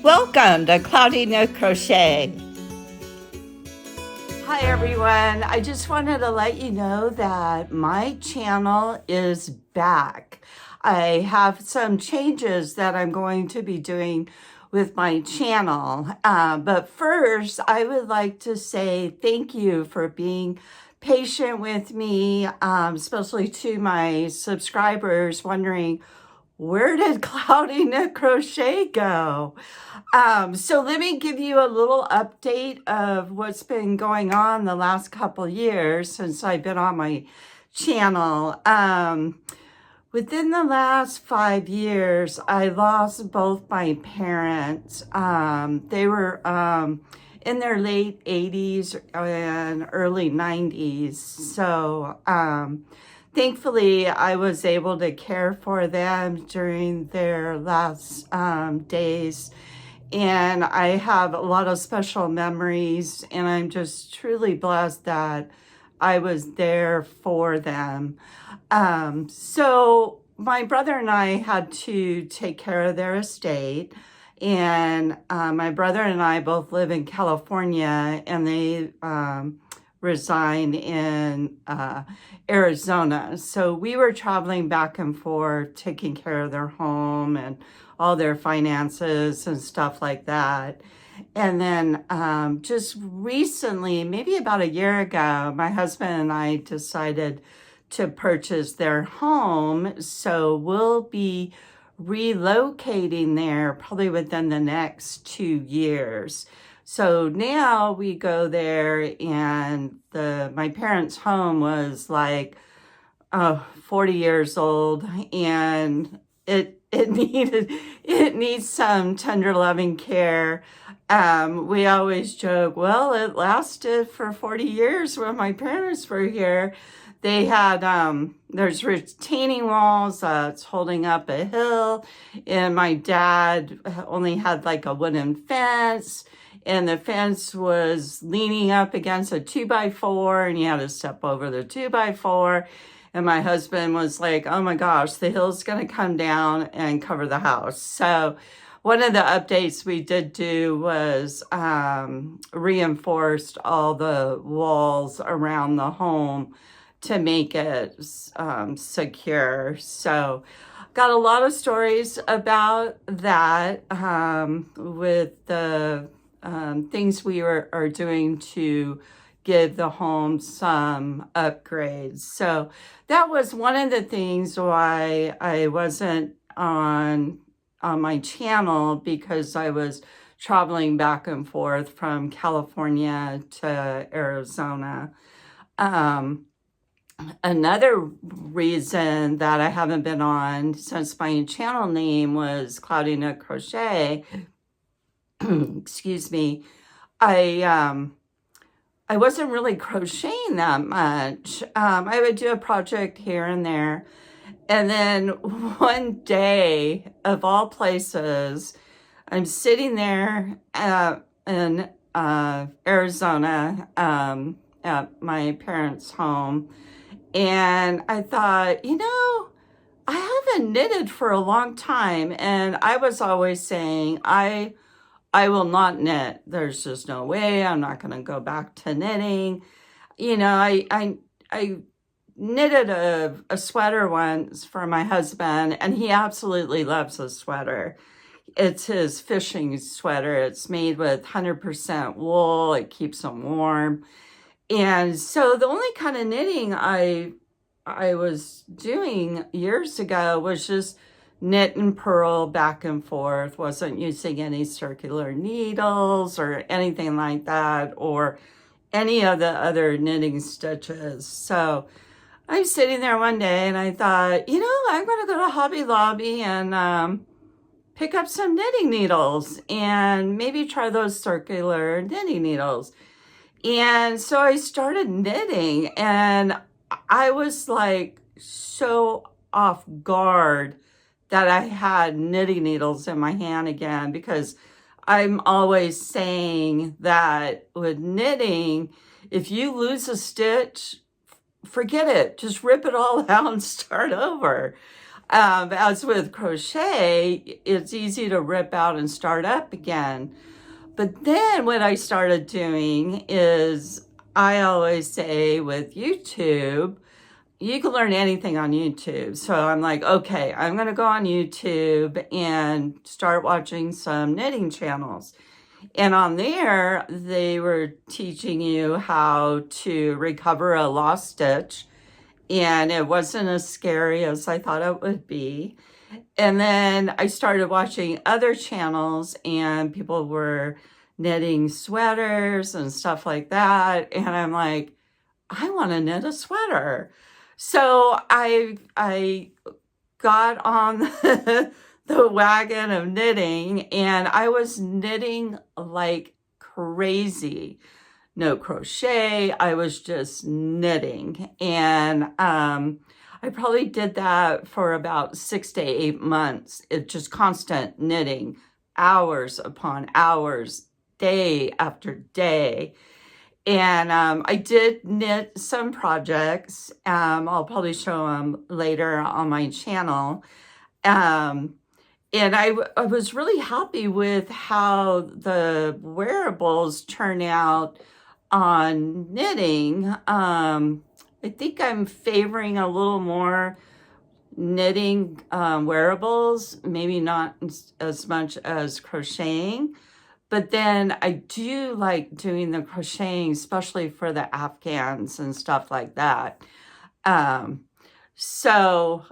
Welcome to Cloudy No Crochet. Hi everyone, I just wanted to let you know that my channel is back. I have some changes that I'm going to be doing with my channel. But first, I would like to say thank you for being patient with me, especially to my subscribers wondering, where did Cloudy Knit Crochet go? So let me give you a little update of what's been going on the last couple years since I've been on my channel. Within the last 5 years, I lost both my parents. They were in their late 80s and early 90s. So thankfully, I was able to care for them during their last days. And I have a lot of special memories, and I'm just truly blessed that I was there for them. So my brother and I had to take care of their estate. And my brother and I both live in California, and they reside in Arizona. So we were traveling back and forth, taking care of their home and all their finances and stuff like that. And then just recently, maybe about a year ago, my husband and I decided to purchase their home. So we'll be relocating there probably within the next 2 years. So now we go there, and my parents' home was like 40 years old, and it needs some tender loving care. We always joke, well, it lasted for 40 years when my parents were here. They had, there's retaining walls that's holding up a hill, and my dad only had like a wooden fence, and the fence was leaning up against a 2x4, and you had to step over the 2x4. And my husband was like, oh my gosh, the hill's going to come down and cover the house. So one of the updates we did do was reinforced all the walls around the home to make it secure. So got a lot of stories about that with the things we are doing to give the home some upgrades. So that was one of the things why I wasn't on my channel, because I was traveling back and forth from California to Arizona. Another reason that I haven't been on, since my channel name was Cloudy Knit Crochet, excuse me, I wasn't really crocheting that much. I would do a project here and there. And then one day, of all places, I'm sitting there in Arizona at my parents' home. And I thought, I haven't knitted for a long time. And I was always saying, I will not knit. There's just no way. I'm not going to go back to knitting. I knitted a sweater once for my husband, and he absolutely loves the sweater. It's his fishing sweater. It's made with 100% wool. It keeps him warm. And so the only kind of knitting I was doing years ago was just knit and purl back and forth. Wasn't using any circular needles or anything like that, or any of the other knitting stitches. So I'm sitting there one day and I thought, I'm going to go to Hobby Lobby and pick up some knitting needles and maybe try those circular knitting needles. And so I started knitting, and I was like so off guard that I had knitting needles in my hand again, because I'm always saying that with knitting, if you lose a stitch, forget it. Just rip it all out and start over. As with crochet, it's easy to rip out and start up again. But then what I started doing is, I always say with YouTube, you can learn anything on YouTube. So I'm like, okay, I'm going to go on YouTube and start watching some knitting channels. And on there, they were teaching you how to recover a lost stitch. And it wasn't as scary as I thought it would be. And then I started watching other channels, and people were knitting sweaters and stuff like that. And I'm like, I want to knit a sweater. So I got on the wagon of knitting, and I was knitting like crazy. No crochet, I was just knitting. And I probably did that for about 6 to 8 months. It just constant knitting, hours upon hours, day after day. And I did knit some projects. I'll probably show them later on my channel. And I was really happy with how the wearables turn out on knitting. I think I'm favoring a little more knitting wearables, maybe not as much as crocheting. But then I do like doing the crocheting, especially for the Afghans and stuff like that. So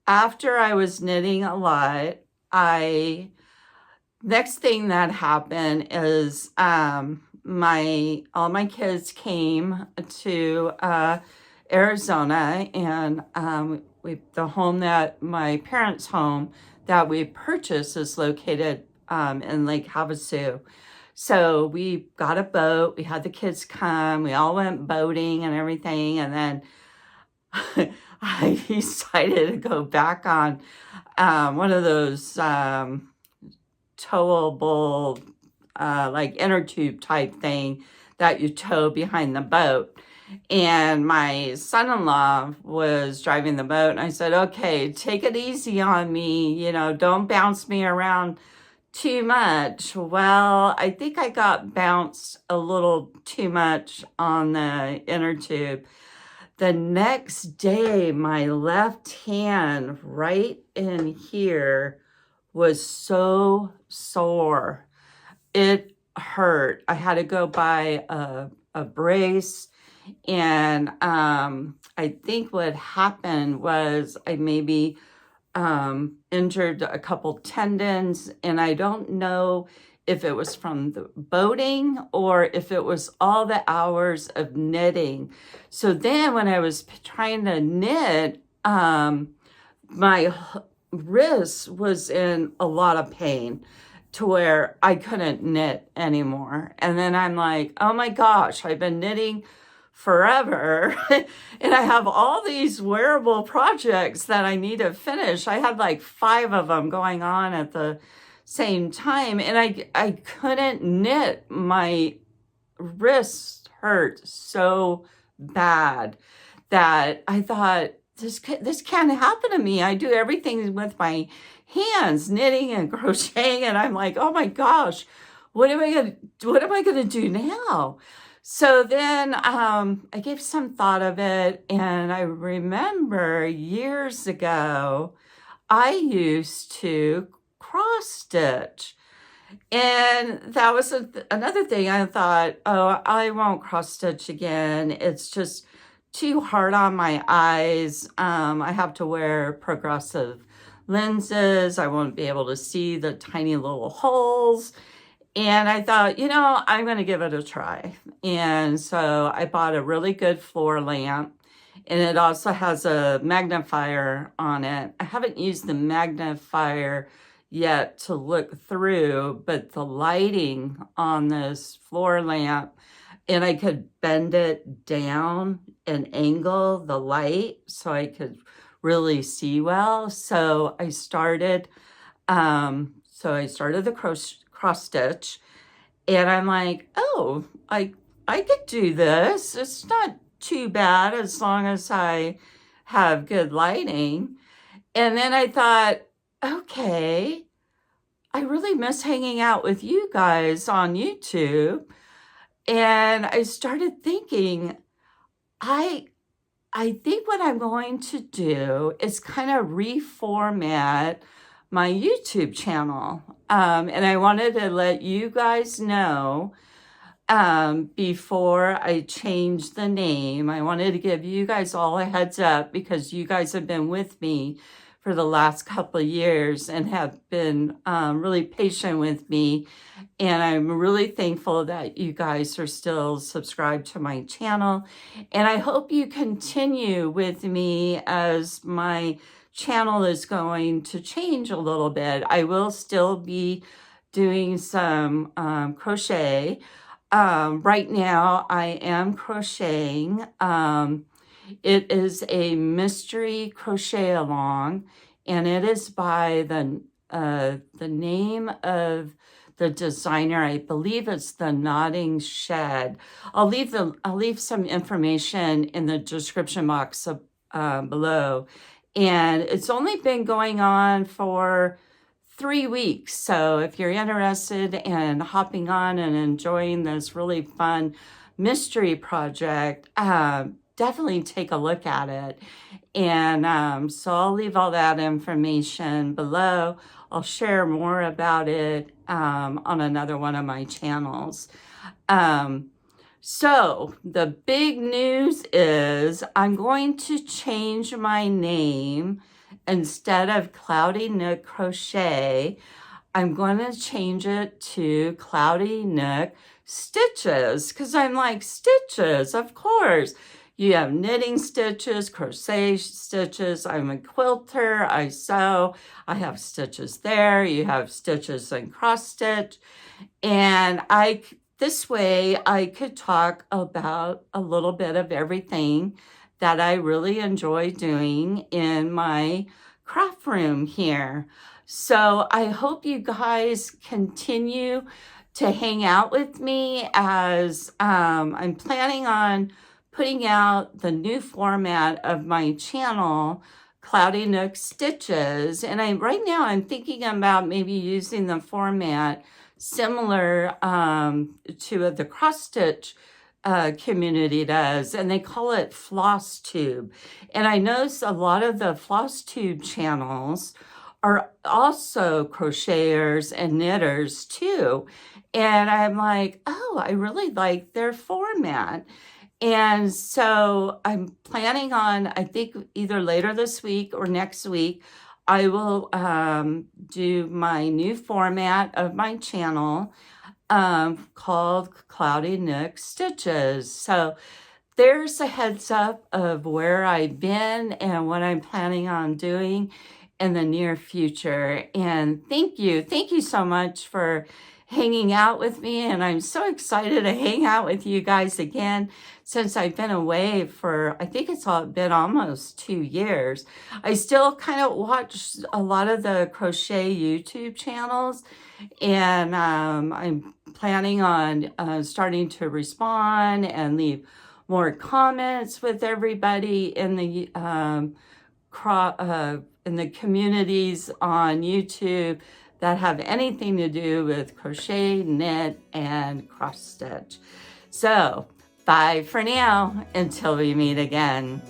after I was knitting a lot, next thing that happened is all my kids came to Arizona, and the home that my parents' home that we purchased is located in Lake Havasu. So we got a boat, we had the kids come, we all went boating and everything, and then I decided to go back on one of those towable, like inner tube type thing that you tow behind the boat. And my son-in-law was driving the boat, and I said, okay, take it easy on me, don't bounce me around too much. Well, I think I got bounced a little too much on the inner tube. The next day, my left hand right in here was so sore. It hurt. I had to go buy a brace. And I think what happened was I maybe injured a couple tendons, and I don't know if it was from the boating or if it was all the hours of knitting. So then when I was trying to knit, my wrist was in a lot of pain to where I couldn't knit anymore. And then I'm like, oh my gosh, I've been knitting forever and I have all these wearable projects that I need to finish. I had like 5 of them going on at the same time, and I couldn't knit. My wrist hurt so bad that I thought, this can't happen to me. I do everything with my hands, knitting and crocheting, and I'm like, oh my gosh, what am I gonna do now? So then I gave some thought of it, and I remember years ago, I used to cross stitch. And that was another thing. I thought, oh, I won't cross stitch again. It's just too hard on my eyes. I have to wear progressive lenses. I won't be able to see the tiny little holes. And I thought, I'm going to give it a try. And so I bought a really good floor lamp, and it also has a magnifier on it. I haven't used the magnifier yet to look through, but the lighting on this floor lamp, and I could bend it down and angle the light so I could really see well. So I started the cross stitch, and I'm like, oh, I could do this. It's not too bad as long as I have good lighting. And then I thought, okay, I really miss hanging out with you guys on YouTube. And I started thinking, I I think what I'm going to do is kind of reformat my YouTube channel. And I wanted to let you guys know before I change the name. I wanted to give you guys all a heads up because you guys have been with me for the last couple of years and have been really patient with me. And I'm really thankful that you guys are still subscribed to my channel. And I hope you continue with me as my channel is going to change a little bit. I will still be doing some crochet. Right now I am crocheting. It is a mystery crochet along, and it is by the name of the designer. I believe it's the Nodding Shed. I'll leave some information in the description box below. And it's only been going on for 3 weeks. So if you're interested in hopping on and enjoying this really fun mystery project, definitely take a look at it. And so I'll leave all that information below. I'll share more about it on another one of my channels. So the big news is I'm going to change my name. Instead of Cloudy Nook Crochet, I'm going to change it to Cloudy Nook Stitches, because I'm like, stitches, of course. You have knitting stitches, crochet stitches. I'm a quilter, I sew. I have stitches there. You have stitches and cross stitch. And this way I could talk about a little bit of everything that I really enjoy doing in my craft room here. So I hope you guys continue to hang out with me as I'm planning on putting out the new format of my channel, Cloudy Nook Stitches. And right now I'm thinking about maybe using the format similar to the cross stitch community does, and they call it floss tube. And I notice a lot of the floss tube channels are also crocheters and knitters too. And I'm like, oh, I really like their format. And so I'm planning on, I think either later this week or next week, I will do my new format of my channel called Cloudy Nook Stitches. So there's a heads up of where I've been and what I'm planning on doing in the near future. And thank you so much for hanging out with me. And I'm so excited to hang out with you guys again since I've been away for, I think it's been almost 2 years. I still kind of watch a lot of the crochet YouTube channels, and I'm planning on starting to respond and leave more comments with everybody in the communities on YouTube that have anything to do with crochet, knit, and cross stitch. So bye for now until we meet again.